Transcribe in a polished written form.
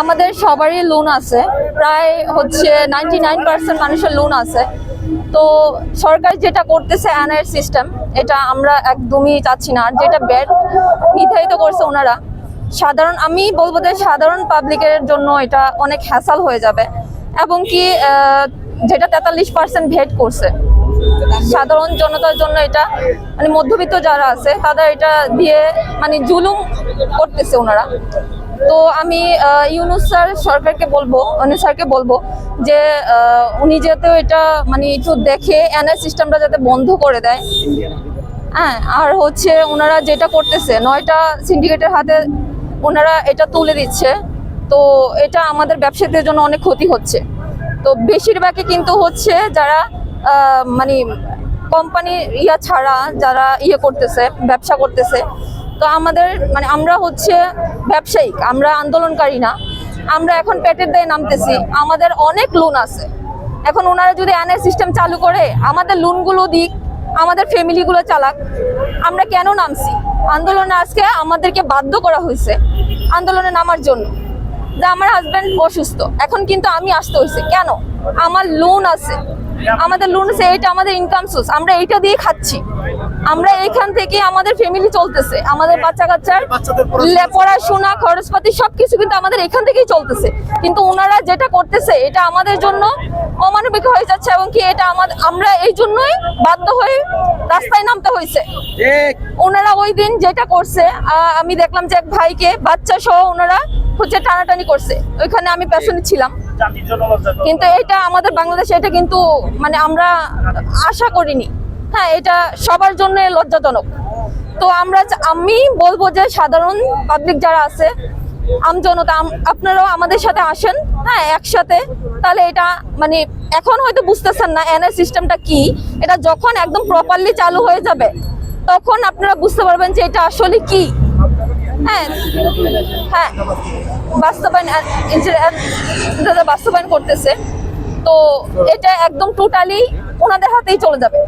আমাদের সবারই লোন আছে, প্রায় হচ্ছে 99% মানুষের লোন আছে। তো সরকার যেটা করতেছে এনআর সিস্টেম, এটা আমরা একদমই চাচ্ছি না। আর যেটা ব্যাড নির্ধারিত করছে ওনারা, আমি বলবো যে সাধারণ পাবলিকের জন্য এটা অনেক হ্যাসাল হয়ে যাবে। এবং কি যেটা 43% ভেট করছে, সাধারণ জনতার জন্য এটা মানে মধ্যবিত্ত যারা আছে তাদের এটা দিয়ে মানে জুলুম করতেছে ওনারা। তো আমি ইউনূস স্যারকে বলবো যে উনি যাতে এটা মানে একটু দেখে এনআর সিস্টেমটা যাতে বন্ধ করে দেয়। হ্যাঁ, আর হচ্ছে ওনারা যেটা করতেছে 9টা সিন্ডিকেটের হাতে ওনারা এটা তুলে দিচ্ছে। তো এটা আমাদের ব্যবসায়ীদের জন্য অনেক ক্ষতি হচ্ছে। তো বেশিরভাগই কিন্তু হচ্ছে যারা মানে কোম্পানি ছাড়া যারা করতেছে, ব্যবসা করতেছে। তো আমাদের মানে আমরা হচ্ছে ব্যবসায়িক, আমরা আন্দোলনকারী না। আমরা এখন পেটের দায়ে নামতেছি, আমাদের অনেক লোন আছে। এখন ওনারা যদি এনআর সিস্টেম চালু করে আমাদের লোনগুলো দিক, আমাদের ফ্যামিলিগুলো চালাক, আমরা কেন নামছি আন্দোলনে? আজকে আমাদেরকে বাধ্য করা হয়েছে আন্দোলনে নামার জন্য। যে আমার হাজব্যান্ড অসুস্থ, এখন কিন্তু আমি আসতে হয়েছে কেন? আমার লোন আছে, আমাদের লোন আছে, এটা আমাদের ইনকাম সোর্স, আমরা এইটা দিয়ে খাচ্ছি। আমরা এখান থেকে আমাদের ফ্যামিলি চলতেছে, আমাদের বাচ্চা কাচ্চার পড়াশোনা খরচপাতি সবকিছু কিন্তু আমাদের এখান থেকেই চলতেছে। কিন্তু ওনারা যেটা করতেছে এটা আমাদের জন্য অমানবিক হয়ে যাচ্ছে। এবং কি এটা আমরা এই জন্যই বাধ্য হয়ে রাস্তায় নামতে হয়েছে। ওনারা ওই দিন যেটা করছে, আমি দেখলাম যে এক ভাইকে বাচ্চা সহ ওনারা হচ্ছে টানাটানি করছে, ওইখানে আমি পেছনে ছিলাম। কিন্তু এটা আমাদের বাংলাদেশে এটা কিন্তু মানে আমরা আশা করিনি। হ্যাঁ, এটা সবার জন্য লজ্জাজনক। তো আমি বলবো যে সাধারণ পাবলিক যারা আছে, আমজনতা, আপনারাও আমাদের সাথে আসেন, হ্যাঁ একসাথে। তাহলে এটা মানে এখন হয়তো বুঝতেছেন না এনআর সিস্টেমটা কি, এটা যখন একদম প্রপারলি চালু হয়ে যাবে তখন আপনারা বুঝতে পারবেন যে এটা আসলে কি। হ্যাঁ হ্যাঁ, বাস্তবায়ন করতেছে। তো এটা একদম টোটালি ওনাদের হাতেই চলে যাবে।